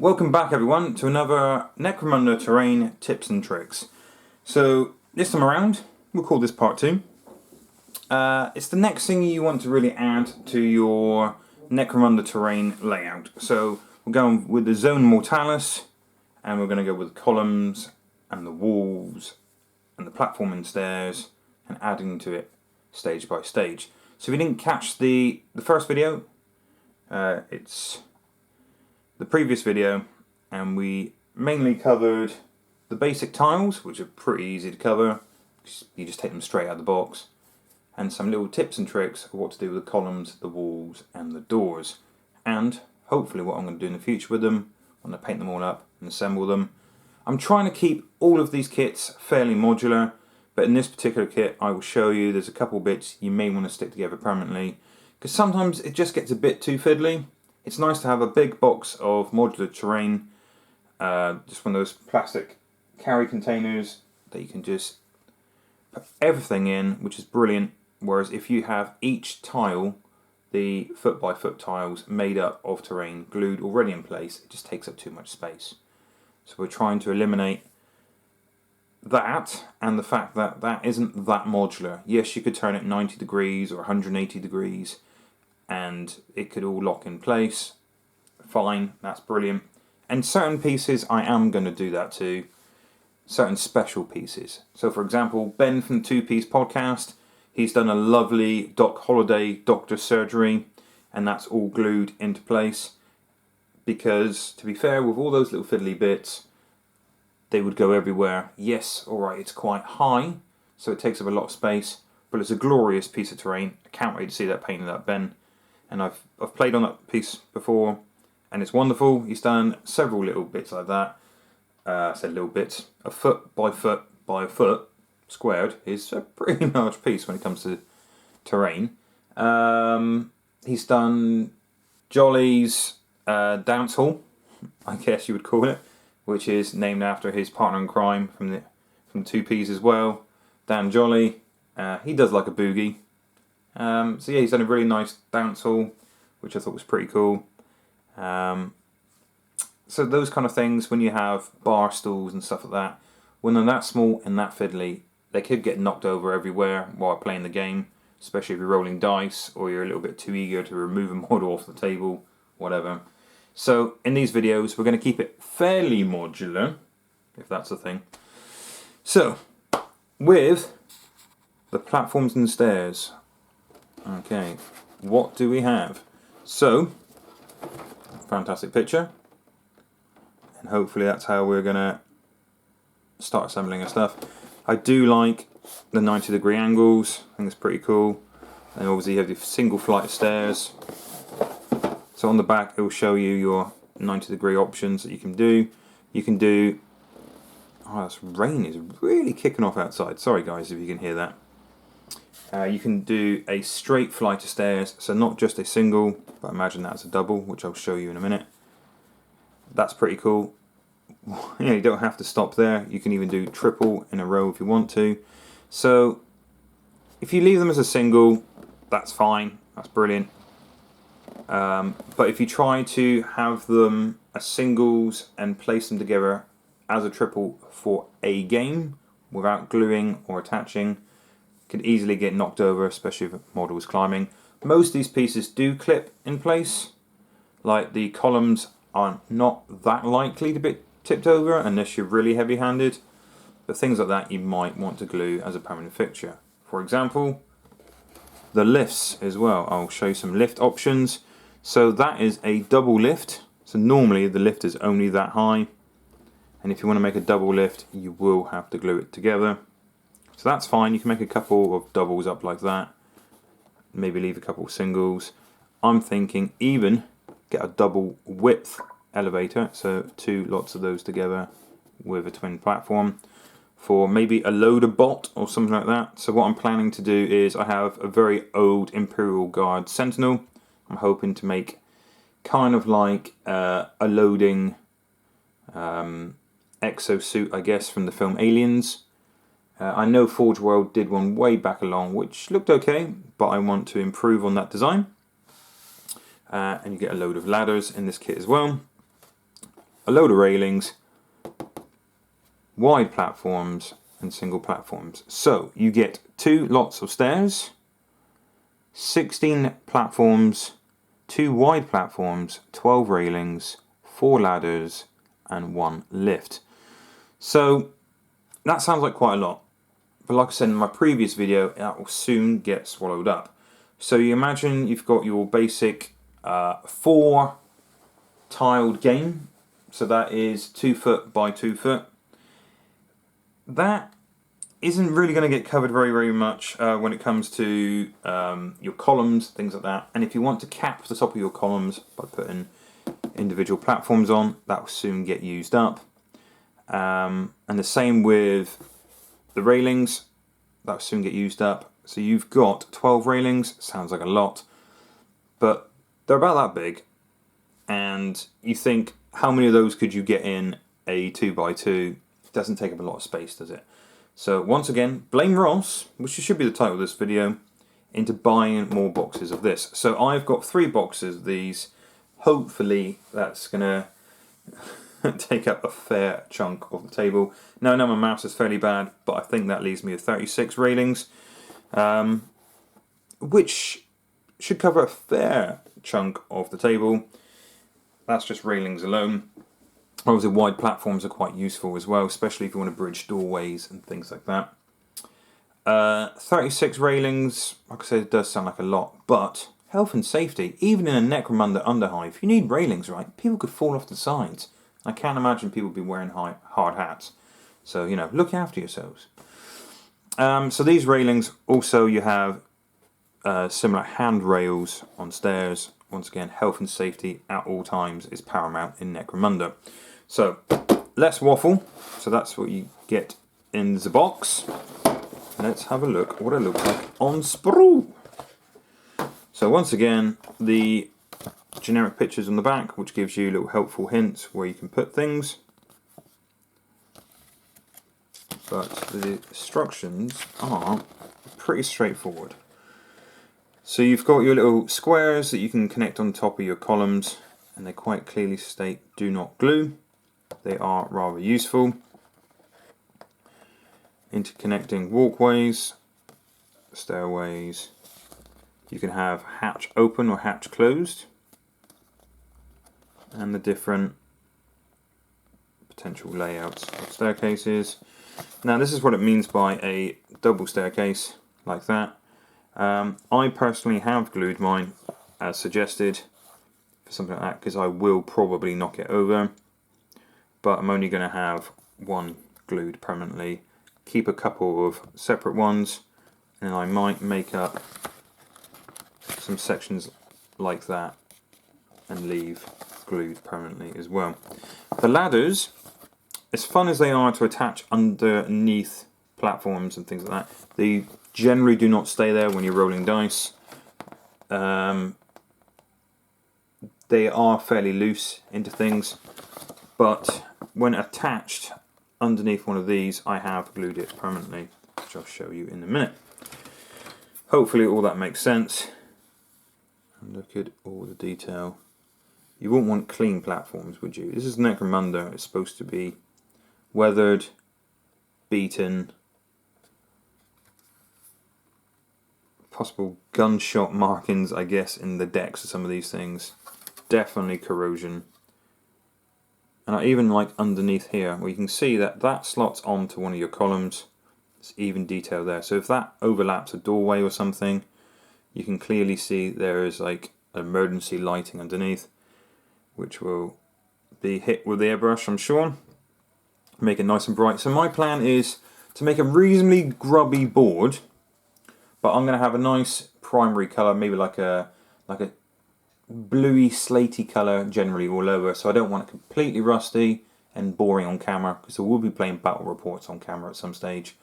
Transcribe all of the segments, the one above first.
Welcome back everyone to another Necromunda terrain tips and tricks. So this time around, we'll call this part 2. It's the next thing you want to really add to your Necromunda terrain layout. So we're going with the Zone Mortalis, and we're going to go with the columns and the walls and the platform and stairs, and adding to it stage by stage. So if you didn't catch the first video, it's the previous video, and we mainly covered the basic tiles, which are pretty easy to cover. You just take them straight out of the box, and some little tips and tricks of what to do with the columns, the walls and the doors, and hopefully what I'm going to do in the future with them when I paint them all up and assemble them. I'm trying to keep all of these kits fairly modular, but in this particular kit I will show you there's a couple bits you may want to stick together permanently, because sometimes it just gets a bit too fiddly. It's nice to have a big box of modular terrain, just one of those plastic carry containers that you can just put everything in, which is brilliant. Whereas if you have each tile, the foot by foot tiles made up of terrain glued already in place, it just takes up too much space. So we're trying to eliminate that, and the fact that that isn't that modular. Yes, you could turn it 90 degrees or 180 degrees and it could all lock in place. Fine, that's brilliant. And certain pieces I am going to do that to, certain special pieces. So for example, Ben from the 2-Piece Podcast, he's done a lovely Doc Holliday doctor surgery, and that's all glued into place. Because, to be fair, with all those little fiddly bits, they would go everywhere. Yes, alright, it's quite high, so it takes up a lot of space, but it's a glorious piece of terrain. I can't wait to see that painted up, Ben. And I've played on that piece before, and it's wonderful. He's done several little bits like that. I said little bits. A foot by a foot squared is a pretty large piece when it comes to terrain. He's done Jolly's dance hall, I guess you would call it, which is named after his partner in crime from 2Ps as well, Dan Jolly. He does like a boogie. So yeah, he's done a really nice dance hall, which I thought was pretty cool. So those kind of things, when you have bar stools and stuff like that, when they're that small and that fiddly, they could get knocked over everywhere while playing the game, especially if you're rolling dice or you're a little bit too eager to remove a model off the table, whatever. So in these videos, we're going to keep it fairly modular, if that's a thing. So, with the platforms and stairs. Okay, what do we have? So, fantastic picture, and hopefully that's how we're gonna start assembling our stuff. I do like the 90-degree angles. I think it's pretty cool. And obviously you have the single flight of stairs. So on the back it will show you your 90-degree options that you can do. You can do... Oh, this rain is really kicking off outside. Sorry guys if you can hear that. You can do a straight flight of stairs, so not just a single, but imagine that's a double, which I'll show you in a minute. That's pretty cool. You don't have to stop there. You can even do triple in a row if you want to. So if you leave them as a single, that's fine. That's brilliant. But if you try to have them as singles and place them together as a triple for a game without gluing or attaching, could easily get knocked over, especially if a model is climbing. Most of these pieces do clip in place. Like the columns are not that likely to be tipped over unless you're really heavy-handed. But things like that you might want to glue as a permanent fixture. For example, the lifts as well. I'll show you some lift options. So that is a double lift. So normally the lift is only that high. And if you want to make a double lift, you will have to glue it together. So that's fine, you can make a couple of doubles up like that, maybe leave a couple of singles. I'm thinking even get a double width elevator, so 2 lots of those together with a twin platform for maybe a loader bot or something like that. So what I'm planning to do is I have a very old Imperial Guard Sentinel. I'm hoping to make kind of like a loading exosuit, I guess, from the film Aliens. I know Forge World did one way back along which looked okay, but I want to improve on that design. And you get a load of ladders in this kit as well. a load of railings, wide platforms and single platforms. So you get 2 lots of stairs, 16 platforms, 2 wide platforms, 12 railings, 4 ladders and 1 lift. So that sounds like quite a lot, but like I said in my previous video, that will soon get swallowed up. So you imagine you've got your basic 4 tiled game, so that is 2 foot by 2 foot. That isn't really going to get covered very much when it comes to your columns, things like that. And if you want to cap the top of your columns by putting individual platforms on, that will soon get used up. And the same with the railings, that will soon get used up. So you've got 12 railings, sounds like a lot, but they're about that big. And you think, how many of those could you get in a 2x2? It doesn't take up a lot of space, does it? So once again, blame Ross, which should be the title of this video, into buying more boxes of this. So I've got 3 boxes of these. Hopefully that's going to take up a fair chunk of the table. Now I know my maths is fairly bad, but I think that leaves me with 36 railings, which should cover a fair chunk of the table. That's just railings alone. Obviously wide platforms are quite useful as well, especially if you want to bridge doorways and things like that. 36 railings, like I said, it does sound like a lot, but health and safety, even in a Necromunda underhive, you need railings, right? People could fall off the sides. I can't imagine people be wearing hard hats. So, you know, look after yourselves. So these railings, also you have similar handrails on stairs. Once again, health and safety at all times is paramount in Necromunda. So, less waffle. So that's what you get in the box. Let's have a look what it looks like on Sprue. So once again, the generic pictures on the back, which gives you little helpful hints where you can put things. But the instructions are pretty straightforward. So you've got your little squares that you can connect on top of your columns, and they quite clearly state do not glue. They are rather useful. Interconnecting walkways, stairways. You can have hatch open or hatch closed, and the different potential layouts of staircases. Now this is what it means by a double staircase like that. I personally have glued mine as suggested for something like that because I will probably knock it over, but I'm only going to have one glued permanently, keep a couple of separate ones, and I might make up some sections like that and leave glued permanently as well. The ladders, as fun as they are to attach underneath platforms and things like that, they generally do not stay there when you're rolling dice. They are fairly loose into things, but when attached underneath one of these, I have glued it permanently, which I'll show you in a minute. Hopefully all that makes sense. And look at all the detail. You wouldn't want clean platforms, would you? This is Necromunda. It's supposed to be weathered, beaten, possible gunshot markings, I guess, in the decks of some of these things. Definitely corrosion. And I even like underneath here, where you can see that that slots onto one of your columns. It's even detail there. So if that overlaps a doorway or something, you can clearly see there is like emergency lighting underneath, which will be hit with the airbrush, I'm sure. Make it nice and bright. So my plan is to make a reasonably grubby board, but I'm going to have a nice primary colour, maybe like a bluey slaty colour generally all over, so I don't want it completely rusty and boring on camera, because I will be playing battle reports on camera at some stage.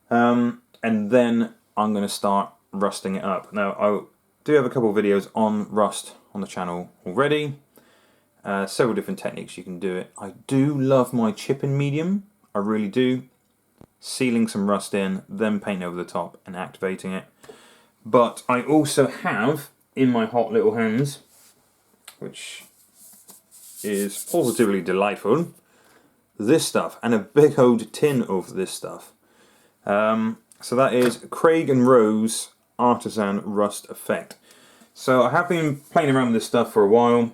And then I'm going to start rusting it up. Now I do have a couple of videos on rust on the channel already. Several different techniques you can do it. I do love my chipping medium, I really do. Sealing some rust in, then painting over the top and activating it. But I also have in my hot little hands, which is positively delightful. This stuff, and a big old tin of this stuff. So that is Craig and Rose Artisan Rust Effect. So I have been playing around with this stuff for a while.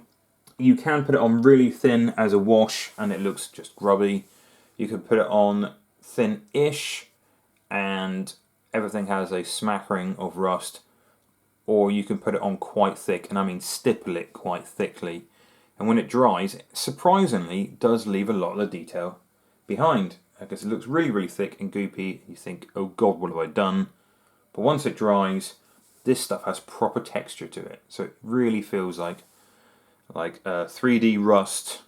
You can put it on really thin as a wash and it looks just grubby. You can put it on thin-ish and everything has a smattering of rust. Or you can put it on quite thick, and I mean stipple it quite thickly. And when it dries, it surprisingly does leave a lot of the detail behind. Because it looks really, really thick and goopy. You think, oh God, what have I done? But once it dries, this stuff has proper texture to it. So it really feels like 3D rust.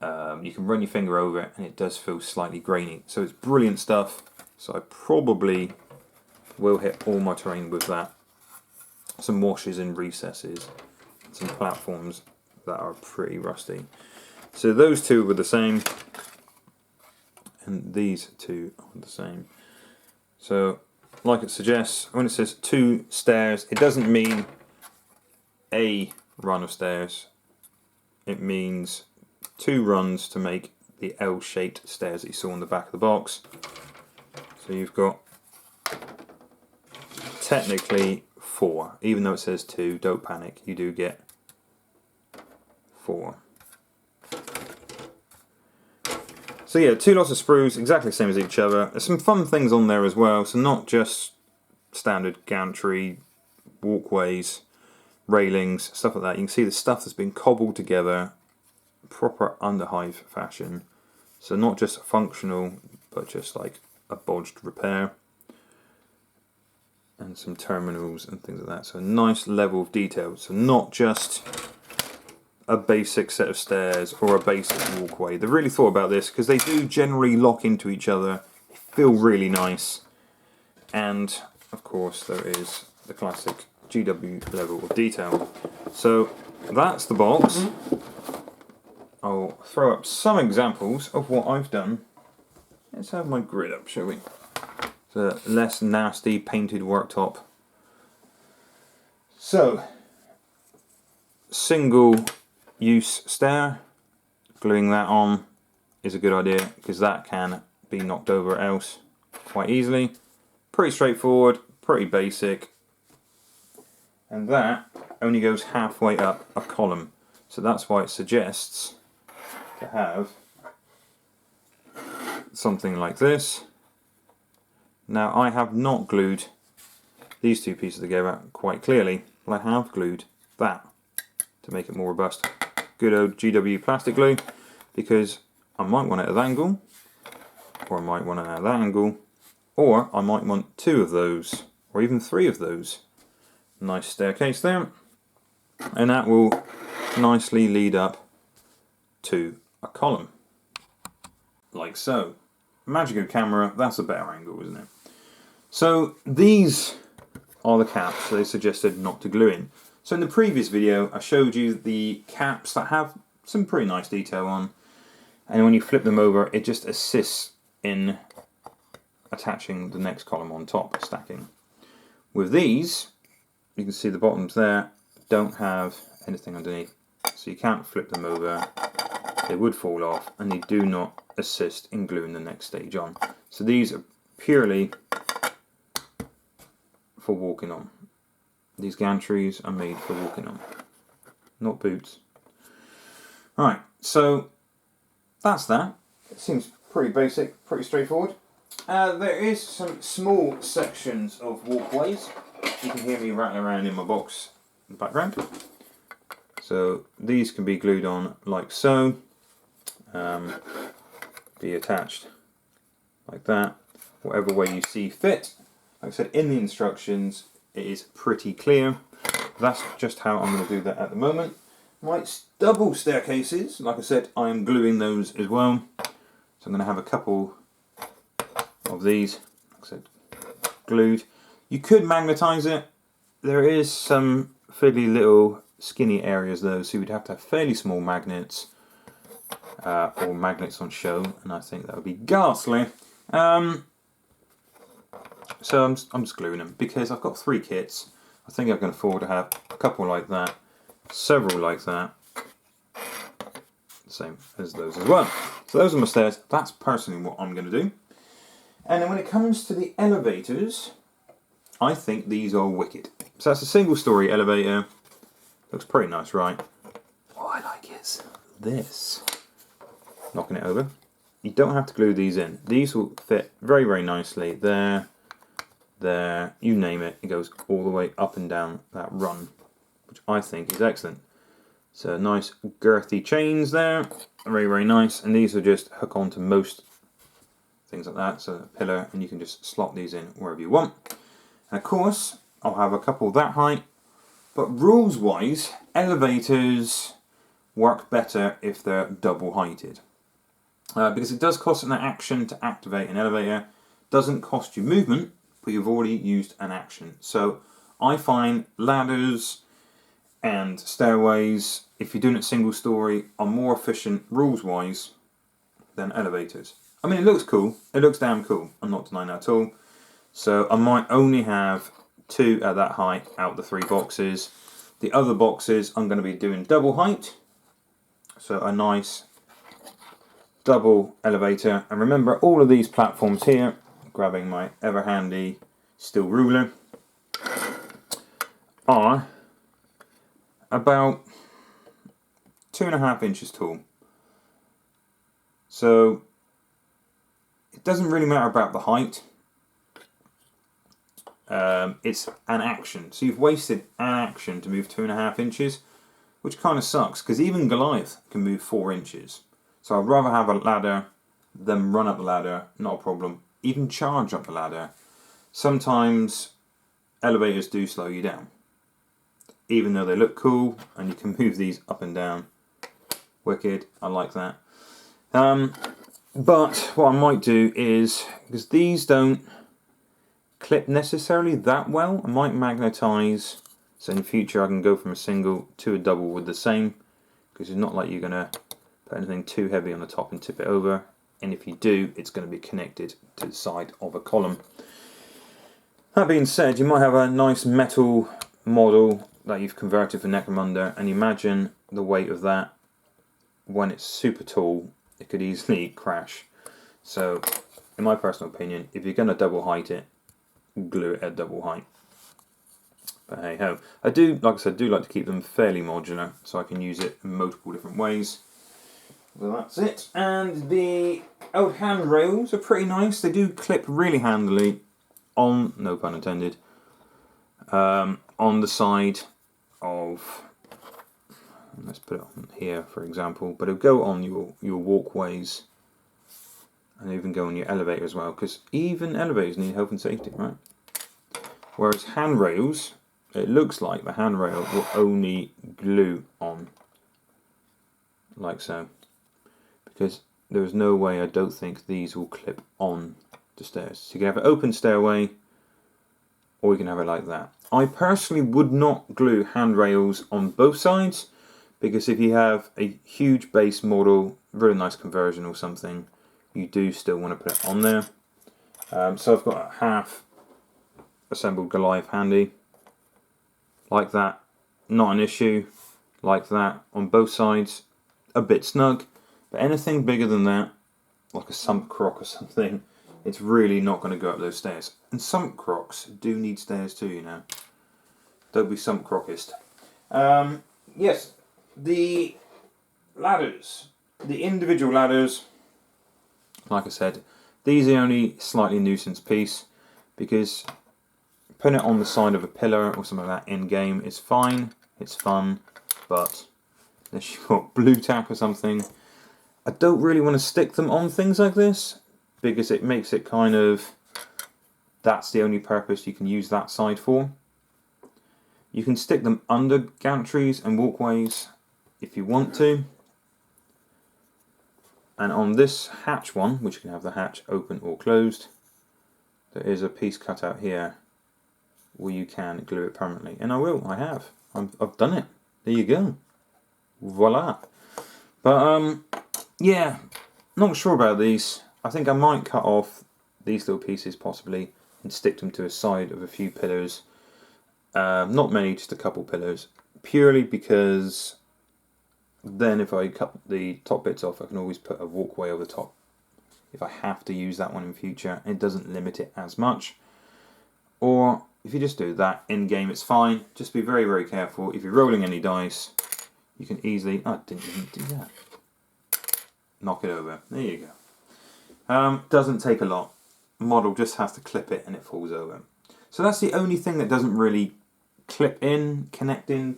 You can run your finger over it and it does feel slightly grainy. So it's brilliant stuff. So I probably will hit all my terrain with that. Some washes and recesses. Some platforms that are pretty rusty. So those two were the same. And these two are the same. So like it suggests, when it says 2 stairs, it doesn't mean a run of stairs. It means 2 runs to make the L-shaped stairs that you saw on the back of the box. So you've got technically 4, even though it says 2, don't panic, you do get 4. So yeah, 2 lots of sprues, exactly the same as each other. There's some fun things on there as well, so not just standard gantry, walkways, railings, stuff like that. You can see the stuff that's been cobbled together, proper underhive fashion. So not just functional, but just like a bodged repair. And some terminals and things like that. So a nice level of detail. So not just a basic set of stairs or a basic walkway. They really thought about this because they do generally lock into each other. They feel really nice. And of course there is the classic GW level of detail. So that's the box. I'll throw up some examples of what I've done. Let's have my grid up, shall we? It's a less nasty painted worktop. So, single use stair, gluing that on is a good idea because that can be knocked over else quite easily. Pretty straightforward, pretty basic, and that only goes halfway up a column, so that's why it suggests to have something like this. Now I have not glued these 2 pieces together quite clearly, but I have glued that to make it more robust. Good old GW plastic glue, because I might want it at that angle, or I might want it at that angle, or I might want 2 of those, or even 3 of those. Nice staircase there, and that will nicely lead up to a column, like so. Magico camera, that's a better angle, isn't it? So these are the caps they suggested not to glue in. So in the previous video I showed you the caps that have some pretty nice detail on, and when you flip them over it just assists in attaching the next column on top, stacking. With these, you can see the bottoms there don't have anything underneath, so you can't flip them over, they would fall off, and they do not assist in gluing the next stage on. So these are purely for walking on. These gantries are made for walking on, not boots. Alright, so that's that. It seems pretty basic, pretty straightforward. There is some small sections of walkways. You can hear me rattling around in my box in the background. So these can be glued on like so. Be attached like that, whatever way you see fit. Like I said, in the instructions it is pretty clear. That's just how I'm going to do that at the moment. My double staircases, like I said, I am gluing those as well. So I'm going to have a couple of these, like I said, glued. You could magnetize it. There is some fairly little skinny areas though, so you'd have to have fairly small magnets. Or magnets on show, and I think that would be ghastly. So I'm just gluing them because I've got 3 kits. I think I can afford to have a couple like that, several like that, same as those as well. So those are my stairs. That's personally what I'm going to do. And then when it comes to the elevators, I think these are wicked. So that's a single story elevator. Looks pretty nice, right? What I like is this. Knocking it over. You don't have to glue these in. These will fit very, very nicely. There, you name it. It goes all the way up and down that run, which I think is excellent. So nice girthy chains there. Very, very nice. And these will just hook onto most things like that. So a pillar, and you can just slot these in wherever you want. And of course, I'll have a couple that height. But rules-wise, elevators work better if they're double-heighted. Because it does cost an action to activate an elevator. Doesn't cost you movement, but you've already used an action. So I find ladders and stairways, if you're doing it single story, are more efficient rules-wise than elevators. I mean, it looks cool. It looks damn cool. I'm not denying that at all. So I might only have 2 at that height out the 3 boxes. The other boxes I'm going to be doing double height. So a nice double elevator. And remember, all of these platforms here, grabbing my ever handy steel ruler, are about 2.5 inches tall. So it doesn't really matter about the height. It's an action. So you've wasted an action to move 2.5 inches, which kind of sucks, because even Goliath can move 4 inches. So I'd rather have a ladder than run up the ladder, not a problem. Even charge up the ladder. Sometimes elevators do slow you down, even though they look cool and you can move these up and down. Wicked, I like that. But what I might do is, because these don't clip necessarily that well, I might magnetize, so in the future I can go from a single to a double with the same, because it's not like you're going to put anything too heavy on the top and tip it over, and if you do, it's going to be connected to the side of a column. That being said, you might have a nice metal model that you've converted for Necromunda, and imagine the weight of that when it's super tall, it could easily crash. So in my personal opinion, if you're going to double height it, glue it at double height. But hey ho, I do, like I said, like to keep them fairly modular, so I can use it in multiple different ways. Well, that's it. And the old handrails are pretty nice. They do clip really handily on, no pun intended, on the side of, let's put it on here for example, but it'll go on your walkways, and even go on your elevator as well, because even elevators need health and safety, right? Whereas handrails, it looks like the handrail will only glue on, like so, because there's no way, I don't think these will clip on the stairs. So you can have an open stairway, or you can have it like that. I personally would not glue handrails on both sides, because if you have a huge base model, really nice conversion or something, you do still want to put it on there. So I've got a half assembled Goliath handy, like that, not an issue, like that, on both sides, a bit snug, but anything bigger than that, like a sump croc or something, it's really not going to go up those stairs. And sump crocs do need stairs too, you know. Don't be sump crockist. Yes, the ladders, the individual ladders, like I said, these are only slightly nuisance piece, because putting it on the side of a pillar or something like that in game is fine, it's fun, but unless you've got blue tack or something, I don't really want to stick them on things like this, because it makes it kind of, that's the only purpose you can use that side for. You can stick them under gantries and walkways if you want to. And on this hatch one, which you can have the hatch open or closed, there is a piece cut out here where you can glue it permanently. And I have. I've done it. There you go. Voila. But yeah, not sure about these. I think I might cut off these little pieces possibly and stick them to a side of a few pillars. Not many, just a couple pillars. Purely because Then if I cut the top bits off, I can always put a walkway over the top if I have to use that one in future. It doesn't limit it as much. Or if you just do that in game, it's fine. Just be very, very careful. If you're rolling any dice, you can easily... Oh, I didn't even do that. Knock it over. There you go. Doesn't take a lot. Model just has to clip it and it falls over. So that's the only thing that doesn't really clip in, connect in.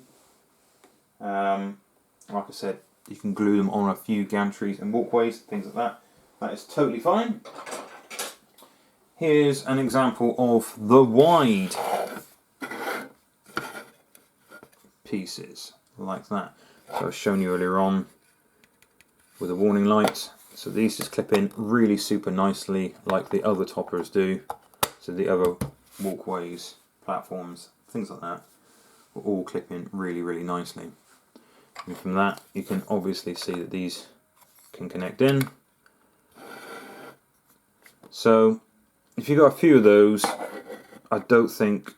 Like I said, you can glue them on a few gantries and walkways, things like that. That is totally fine. Here's an example of the wide pieces, like that. So I was showing you earlier on with the warning lights. So these just clip in really super nicely, like the other toppers do. So the other walkways, platforms, things like that, will all clip in really, really nicely. And from that, you can obviously see that these can connect in. So if you've got a few of those, I don't think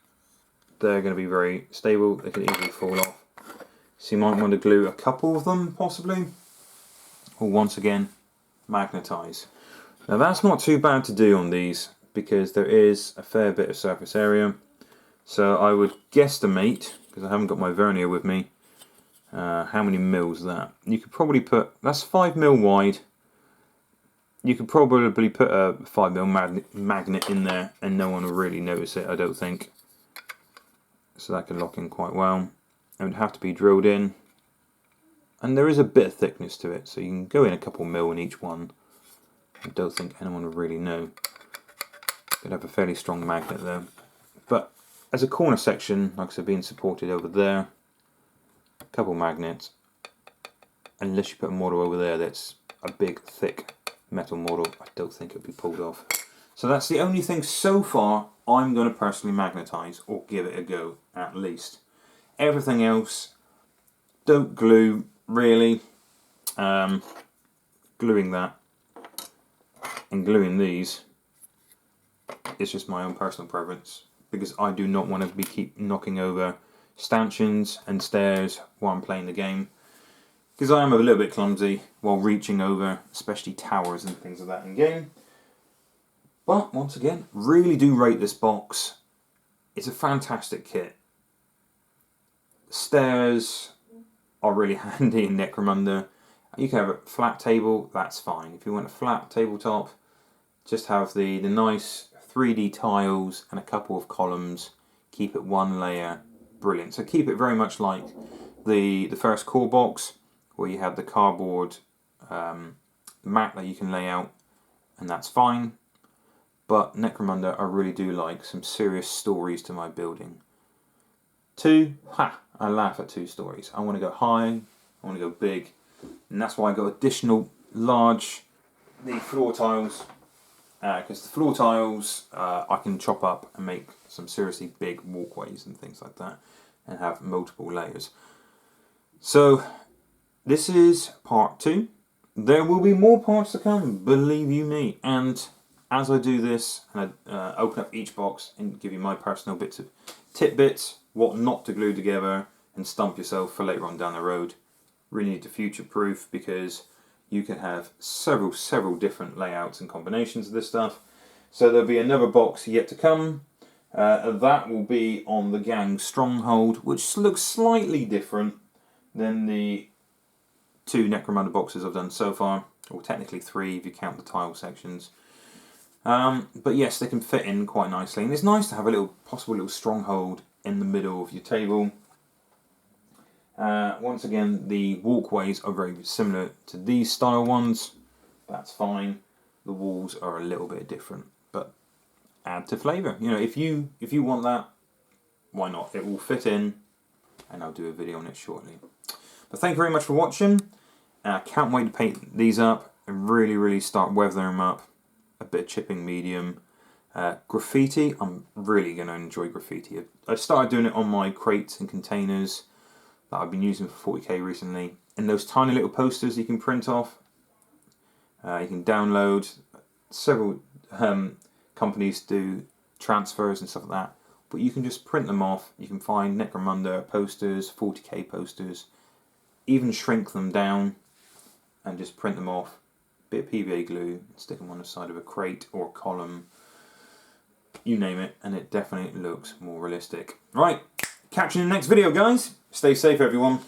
they're going to be very stable. They could easily fall off. So you might want to glue a couple of them, possibly. Or once again, magnetize. Now that's not too bad to do on these, because there is a fair bit of surface area. So I would guesstimate, because I haven't got my vernier with me, how many mils is that? You could probably put, that's 5 mil wide. You could probably put a 5 mil magnet in there and no one will really notice it, I don't think. So that can lock in quite well. It would have to be drilled in. And there is a bit of thickness to it, so you can go in a couple mil in each one. I don't think anyone would really know. Could have a fairly strong magnet though. But as a corner section, like I said, being supported over there, a couple magnets. Unless you put a model over there that's a big, thick metal model, I don't think it would be pulled off. So that's the only thing so far I'm going to personally magnetize, or give it a go at least. Everything else, don't glue really. Gluing that and gluing these is just my own personal preference, because I do not want to keep knocking over stanchions and stairs while I'm playing the game, because I am a little bit clumsy while reaching over, especially towers and things like that in game. But once again, really do rate this box. It's a fantastic kit. Stairs are really handy in Necromunda. You can have a flat table, that's fine. If you want a flat tabletop, just have the nice 3D tiles and a couple of columns. Keep it one layer. Brilliant. So keep it very much like the first core box, where you have the cardboard mat that you can lay out, and that's fine. But Necromunda, I really do like some serious stories to my building. I laugh at 2 stories. I want to go high, I want to go big, and that's why I got additional large, the floor tiles, because the floor tiles I can chop up and make some seriously big walkways and things like that, and have multiple layers. So this is part 2. There will be more parts to come, believe you me. And as I do this, and I open up each box and give you my personal bits of tidbits, what not to glue together and stump yourself for later on down the road. Really need to future-proof, because you can have several different layouts and combinations of this stuff. So there'll be another box yet to come. That will be on the gang stronghold, which looks slightly different than the 2 Necromunda boxes I've done so far, or technically 3 if you count the tile sections. But yes, they can fit in quite nicely, and it's nice to have a possible little stronghold in the middle of your table. Once again, the walkways are very similar to these style ones. That's fine. The walls are a little bit different, but add to flavour. You know, if you want that, why not? It will fit in, and I'll do a video on it shortly. But thank you very much for watching. I can't wait to paint these up and really start weathering them up. A bit of chipping medium. Graffiti, I'm really going to enjoy graffiti. I started doing it on my crates and containers that I've been using for 40k recently. And those tiny little posters you can print off. You can download. Several companies do transfers and stuff like that. But you can just print them off. You can find Necromunda posters, 40k posters. even shrink them down and just print them off. Bit of PVA glue, stick them on the side of a crate or a column, you name it, and it definitely looks more realistic. Right, catch you in the next video, guys. Stay safe, everyone.